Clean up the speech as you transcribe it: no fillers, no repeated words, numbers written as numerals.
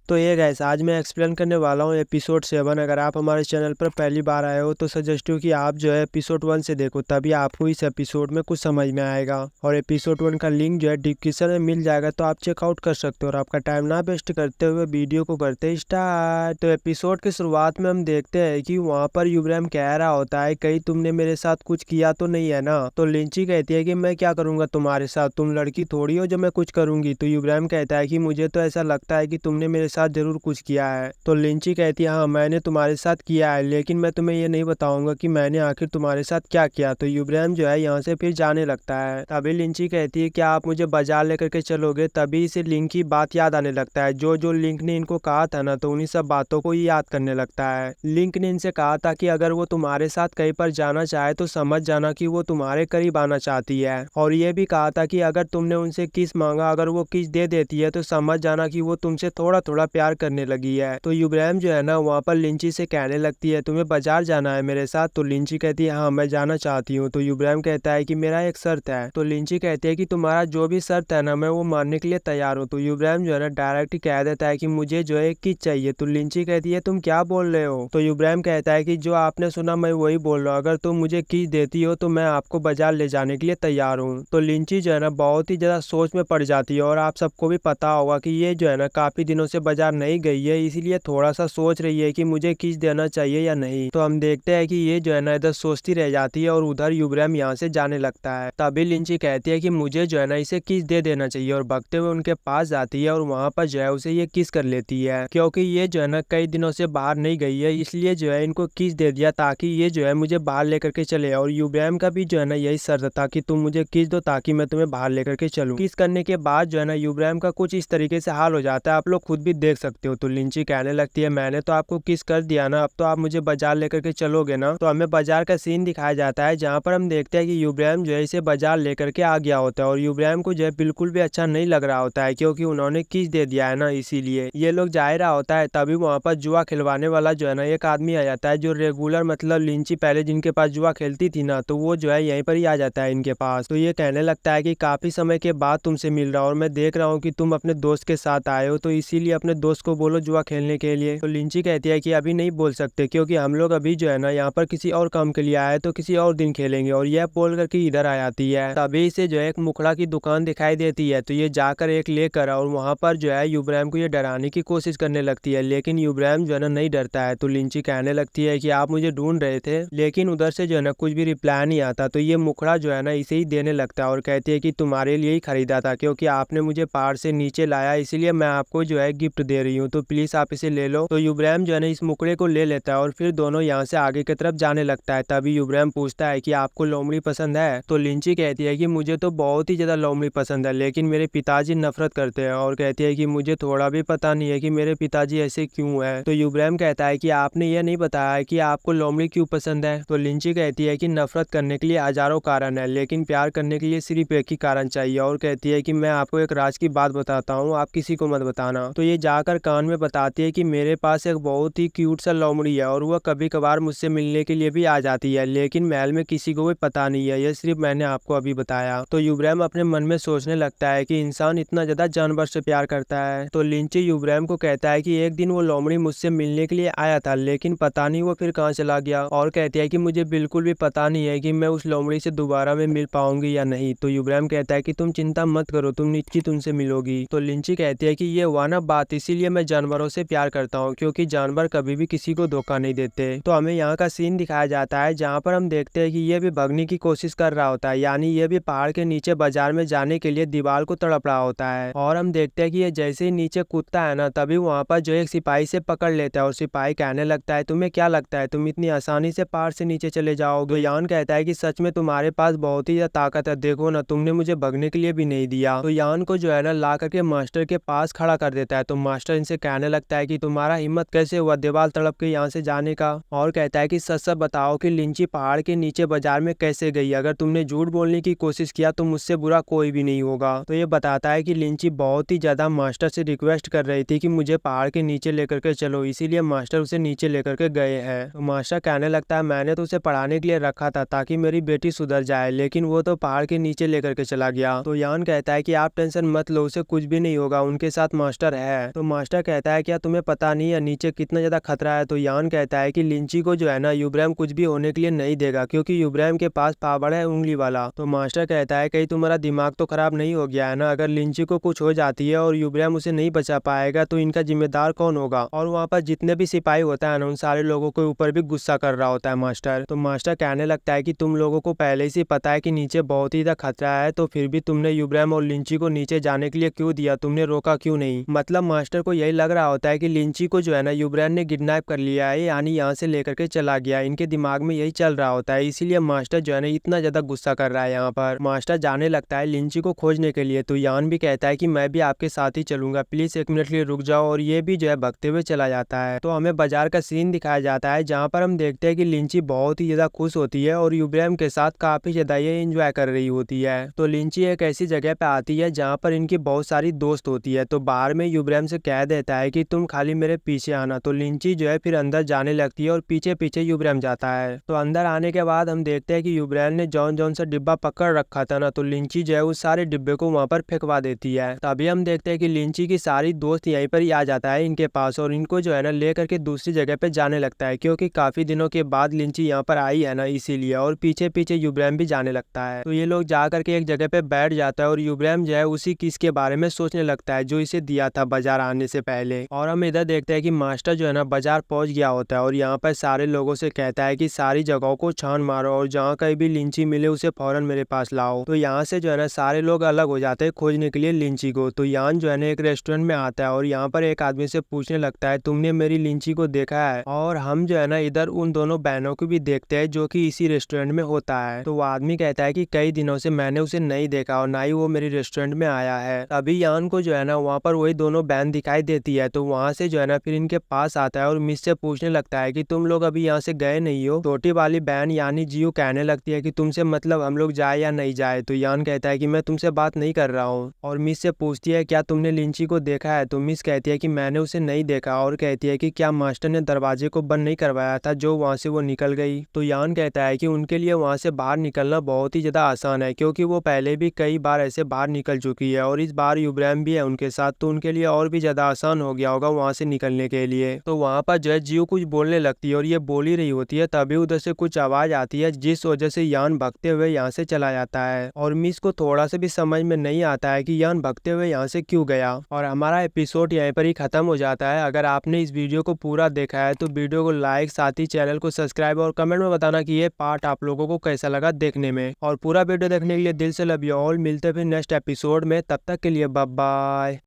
तो ये गाइस आज मैं एक्सप्लेन करने वाला हूँ एपिसोड 7। अगर आप हमारे चैनल पर पहली बार आए हो तो सजेस्ट हूँ कि आप जो है एपिसोड 1 से देखो, तभी आपको इस एपिसोड में कुछ समझ में आएगा। और एपिसोड 1 का लिंक जो है डिस्क्रिप्शन में मिल जाएगा, तो आप चेकआउट कर सकते हो। और आपका टाइम ना वेस्ट करते हुए वीडियो को करते स्टार्ट। तो एपिसोड की शुरुआत में हम देखते हैं कि वहाँ पर युवराम कह रहा होता है, कहीं तुमने मेरे साथ कुछ किया तो नहीं है ना। तो लिंची कहती है कि मैं क्या करूंगा तुम्हारे साथ, तुम लड़की थोड़ी हो जो मैं कुछ करूंगी। तो युवराम कहता है कि मुझे तो ऐसा लगता है कि तुमने मेरे साथ जरूर कुछ किया है। तो लिंची कहती है हाँ मैंने तुम्हारे साथ किया है, लेकिन मैं तुम्हें ये नहीं बताऊंगा कि मैंने आखिर तुम्हारे साथ क्या किया। तो युवराम जो है यहाँ से फिर जाने लगता है। तभी लिंची कहती है क्या आप मुझे बाजार लेकर के चलोगे। तभी इसे लिंक की बात याद आने लगता है, जो जो लिंक ने इनको कहा था ना, तो उन्हीं सब बातों को ही याद करने लगता है। लिंक ने इनसे कहा था कि अगर वो तुम्हारे साथ कहीं पर जाना चाहे तो समझ जाना कि वो तुम्हारे करीब आना चाहती है। और ये भी कहा था कि अगर तुमने उनसे किस मांगा, अगर वो किस दे देती है तो समझ जाना कि वो तुमसे थोड़ा थोड़ा प्यार करने लगी है। तो युवराम जो है ना वहाँ पर लिंची से कहने लगती है तुम्हें बाजार जाना है मेरे साथ। तो लिंची कहती है हाँ मैं जाना चाहती हूँ। तो युवराम कहता है कि मेरा एक शर्त है। तो लिंची कहती है कि तुम्हारा जो भी शर्त है ना, मैं वो मानने के लिए तैयार हूँ। तो युवराम जो है ना डायरेक्ट ही कह देता है कि मुझे जो है एक किस चाहिए। तो लिंची कहती है तुम क्या बोल रहे हो। तो युवराम कहता है कि जो आपने सुना मैं वही बोल रहा हूँ, अगर तुम मुझे किस देती हो तो मैं आपको बाजार ले जाने के लिए तैयार हूँ। तो लिंची जो है ना बहुत ही ज्यादा सोच में पड़ जाती है। और आप सबको भी पता होगा कि ये जो है ना काफी दिनों से बाजार नहीं गई है, इसीलिए थोड़ा सा सोच रही है कि मुझे किस देना चाहिए या नहीं। तो हम देखते हैं कि ये जो है ना इधर सोचती रह जाती है और उधर युवराम यहाँ से जाने लगता है। तभी लिंची कहती है कि मुझे जो है ना इसे किस दे देना चाहिए, और भागते हुए उनके पास जाती है और वहाँ पर जो है उसे ये किस कर लेती है। क्योंकि ये जो है ना कई दिनों से बाहर नहीं गई है, इसलिए जो है इनको किस दे दिया ताकि ये जो है मुझे बाहर लेकर के चले। और युवराम का भी जो है ना यही शर्त था कि तुम मुझे किस दो ताकि मैं तुम्हें बाहर लेकर के चलूं। किस करने के बाद जो है ना युवराम का कुछ इस तरीके से हाल हो जाता है, आप लोग खुद भी देख सकते हो। तो लिंची कहने लगती है मैंने तो आपको किस कर दिया ना, अब तो आप मुझे बाजार लेकर के चलोगे ना। तो हमें बाजार का सीन दिखाया जाता है, जहाँ पर हम देखते हैं कि युवराम जो है इसे बाजार लेकर के आ गया होता है। और युवराम को जो है बिल्कुल भी अच्छा नहीं लग रहा होता है, क्योंकि उन्होंने किस दे दिया है ना, इसीलिए ये लोग जा रहा होता है। तभी वहाँ पर जुआ खिलवाने वाला जो है ना एक आदमी आ जाता है, जो रेगुलर मतलब लिंची पहले जिनके पास जुआ खेलती थी ना, तो वो जो है यहीं पर ही आ जाता है इनके पास। तो ये कहने लगता है कि काफी समय के बाद तुमसे मिल रहा हूँ और मैं देख रहा हूँ कि तुम अपने दोस्त के साथ आए हो, तो इसीलिए अपने दोस्त को बोलो जुआ खेलने के लिए। तो लिंची कहती है कि अभी नहीं बोल सकते, क्योंकि हम लोग अभी जो है ना यहाँ पर किसी और काम के लिए आए, तो किसी और दिन खेलेंगे। और यह बोल करके इधर आ जाती है। तभी से जो है एक मुखड़ा की दुकान दिखाई देती है, तो ये जाकर एक लेकर और वहाँ पर जो है युवराम को ये डराने की कोशिश करने लगती है, लेकिन युवराम जो है ना नहीं डरता है। तो लिंची कहने लगती है कि आप मुझे ढूंढ रहे थे, लेकिन उधर से जो है ना कुछ भी रिप्लाई नहीं आता। तो ये मुखड़ा जो है ना इसे ही देने लगता है और कहती है कि तुम्हारे लिए ही खरीदा था, क्योंकि आपने मुझे पहाड़ से नीचे लाया, इसीलिए मैं आपको जो है गिफ्ट दे रही हूँ, तो प्लीज आप इसे ले लो। तो युवराम जो है ना इस मुखड़े को ले लेता है और फिर दोनों यहाँ से आगे की तरफ जाने लगता है। तभी युवराम पूछता है कि आपको लोमड़ी पसंद है। तो लिंची कहती है कि मुझे तो बहुत ही ज्यादा लोमड़ी पसंद है, लेकिन मेरे पिताजी नफरत करते हैं। और कहती है कि मुझे थोड़ा भी पता नहीं है कि मेरे पिताजी ऐसे क्यों है। तो युवराम कहता है कि आपने यह नहीं बताया कि आपको लोमड़ी क्यों पसंद है। तो लिंची कहती है कि नफरत करने के लिए हजारों कारण है, लेकिन प्यार करने के लिए सिर्फ एक ही कारण चाहिए। और कहती है कि मैं आपको एक राज की बात बताता हूँ, आप किसी को मत बताना। तो ये जाकर कान में बताती है कि मेरे पास एक बहुत ही क्यूट सा लोमड़ी है, और वह कभी कभार मुझसे मिलने के लिए भी आ जाती है, लेकिन महल में किसी को भी पता नहीं है, यह सिर्फ मैंने आपको अभी बताया। तो युवराम अपने मन में सोचने लगता है कि इंसान इतना ज्यादा जानवर से प्यार करता है। तो लिंची युवराम को कहता है कि एक दिन वो लोमड़ी मुझसे मिलने के लिए आया था, लेकिन पता नहीं वो फिर कहाँ चला गया। और कहती है कि मुझे बिल्कुल भी पता नहीं है कि मैं उस लोमड़ी से दोबारा में मिल पाऊंगी या नहीं। तो युवराम कहता है कि तुम चिंता मत करो, तुम निश्चित उनसे मिलोगी। तो लिंची कहती है कि ये हुआ ना बात, इसीलिए मैं जानवरों से प्यार करता हूँ, क्योंकि जानवर कभी भी किसी को धोखा नहीं देते। तो हमें यहाँ का सीन दिखाया जाता है, जहाँ पर हम देखते हैं कि ये भी भगने की कोशिश कर रहा होता है, यानी ये भी पहाड़ के नीचे बाजार में जाने के लिए दीवार को तड़प रहा होता है। और हम देखते हैं कि ये जैसे ही नीचे कूदता है ना, तभी वहाँ पर जो एक सिपाही से पकड़ लेता है, और सिपाही कहने लगता है तुम्हें क्या लगता है तुम इतनी आसानी से पहाड़ से नीचे चले जाओगे। तो यान कहता है कि सच में तुम्हारे पास बहुत ही ज्यादा ताकत है, देखो ना तुमने मुझे भगने के लिए भी नहीं दिया। तो यान को जो है ना ला करके मास्टर के पास खड़ा कर देता है। तो मास्टर इनसे कहने लगता है कि तुम्हारा हिम्मत कैसे हुआ दीवार तड़प के यहाँ से जाने का। और कहता है कि सच सच बताओ कि लिंची पहाड़ के नीचे बाजार में कैसे गई, अगर तुमने झूठ बोलने की कोशिश किया तो मुझसे बुरा कोई भी नहीं होगा। तो ये बताता है कि लिंची बहुत ही ज्यादा मास्टर से रिक्वेस्ट कर रही थी कि मुझे पहाड़ के नीचे लेकर के चलो, इसीलिए मास्टर उसे नीचे लेकर के गए हैं। तो मास्टर कहने लगता है मैंने तो उसे पढ़ाने के लिए रखा था ताकि मेरी बेटी सुधर जाए, लेकिन वो तो पहाड़ के नीचे लेकर के चला गया। तो यान कहता है कि आप टेंशन मत लो, उसे कुछ भी नहीं होगा, उनके साथ मास्टर है। तो मास्टर कहता है क्या तुम्हें पता नहीं है नीचे कितना ज्यादा खतरा है। तो यान कहता है कि लिंची को जो है ना यूब्राइम कुछ भी होने के लिए नहीं देगा, क्योंकि यूब्राइम के पास पावर है उंगली वाला। तो मास्टर कहता है कहीं तुम्हारा दिमाग तो खराब नहीं हो गया है ना, अगर लिंची को कुछ हो जाती है और यूब्राइम उसे नहीं बचा पाएगा तो इनका जिम्मेदार कौन होगा। और वहाँ पर जितने भी सिपाही होता है ना, उन सारे लोगों के ऊपर भी गुस्सा कर रहा होता है मास्टर। तो मास्टर कहने लगता है कि तुम लोगों को पहले से पता है कि नीचे बहुत ही ज्यादा खतरा है, तो फिर भी तुमने यूब्राइम और लिंची को नीचे जाने के लिए क्यों दिया, तुमने रोका क्यों नहीं। मतलब मास्टर को यही लग रहा होता है कि लिंची को जो है ना यूब्राइम ने किडनैप कर लिया है, यानी यहाँ से लेकर के चला गया। इनके दिमाग में यही चल रहा होता है, इसीलिए मास्टर जो है ना इतना ज्यादा गुस्सा कर रहा है। यहाँ पर मास्टर जाने लगता है लिंची को खोजने के लिए। तो यान भी कहता है कि मैं भी आपके साथ ही चलूंगा, प्लीज 1 मिनट के लिए रुक जाओ। और ये भी जो है भगते हुए चला जाता है। तो हमें बाजार का सीन दिखाया जाता है, जहाँ पर हम देखते हैं कि लिंची बहुत ही ज्यादा खुश होती है और यूब्राइम के साथ काफी ज्यादा ये एंजॉय कर रही होती है। तो लिंची एक ऐसी जगह पे आती है जहाँ पर इनकी बहुत सारी दोस्त होती है। तो बाहर में यूब्राइम से कह देता है कि तुम खाली मेरे पीछे आना। तो लिंची जो है फिर अंदर जाने लगती है और पीछे पीछे यूब्राइम जाता है। तो अंदर आने के बाद हम देखते हैं कि यूब्राइम ने जौन जौन सा डिब्बा पकड़ रखा था ना, तो लिंची जो है उस सारे डिब्बे को वहाँ पर फेंकवा देती है। तभी हम देखते हैं कि लिंची की सारी दोस्त यहीं पर ही आ जाता है इनके पास, और इनको जो है ना ले करके दूसरी जगह पे जाने लगता है, क्योंकि काफी दिनों के बाद लिंची यहाँ पर आई है ना इसीलिए। और पीछे पीछे यूब्राइम भी जाने लगता है। तो ये लोग जा करके एक जगह पे बैठ जाता है और यूब्राइम जो है उसी किस के बारे में सोचने लगता है जो इसे दिया था बाजार आने से पहले। और हम इधर देखते हैं कि मास्टर जो है ना बाजार पहुंच गया होता है और यहाँ पर सारे लोगों से कहता है कि सारी जगहों को छान मारो और जहाँ कहीं भी लिंची मिले उसे फौरन मेरे पास लाओ। तो यहाँ से जो है ना सारे लोग अलग हो जाते हैं खोजने के लिए लिंची को। तो यान जो है ना एक रेस्टोरेंट में आता है और यहाँ पर एक आदमी से पूछने लगता है तुमने मेरी लिंची को देखा है। और हम जो है ना इधर उन दोनों बहनों को भी देखते हैं जो कि इसी रेस्टोरेंट में होता है। तो वो आदमी कहता है कि कई दिनों से मैंने उसे नहीं देखा और ना ही वो मेरे रेस्टोरेंट में आया है। तभी यान को जो है ना वहाँ पर वही दोनों बहन दिखाई देती है। तो वहाँ से जो है ना फिर इनके पास आता है और मिस से पूछने लगता है कि तुम लोग अभी यहाँ से गए नहीं हो। छोटी वाली बहन यानी जियो कहने लगती है कि तुमसे मतलब हम लोग जाए या नहीं जाए। तो यान कहता है कि मैं तुमसे बात नहीं कर रहा हूँ। और मिस से पूछती है क्या तुमने लिंची को देखा है। तो मिस कहती है कि मैंने उसे नहीं देखा, और कहती है कि क्या मास्टर ने दरवाजे को बंद नहीं करवाया था जो वहाँ से वो निकल गई। तो यान कहता है कि उनके लिए वहाँ से बाहर निकलना बहुत ही ज्यादा आसान है, क्योंकि वो पहले भी कई बार ऐसे बाहर निकल चुकी है और इस बार यूब्राइम भी है उनके साथ, तो उनके लिए और भी ज्यादा आसान हो गया होगा वहाँ से निकलने के लिए। तो वहाँ पर जो है जियो कुछ बोलने लगती है और ये बोल ही रही होती है, तभी उधर से कुछ आवाज आती है जिस वजह से यान भागते हुए यहाँ से चला जाता है। और मिस को थोड़ा सा भी समझ में नहीं आता है कि यान भागते हुए यहाँ से क्यों गया। और हमारा एपिसोड यहीं पर ही खत्म हो जाता है। अगर आपने इस वीडियो को पूरा देखा है तो वीडियो को लाइक, साथ ही चैनल को सब्सक्राइब और कमेंट में बताना कि ये पार्ट आप लोगों को कैसा लगा देखने में। और पूरा वीडियो देखने के लिए दिल से लव यू ऑल। मिलते फिर नेक्स्ट एपिसोड में, तब तक के लिए बाय बाय।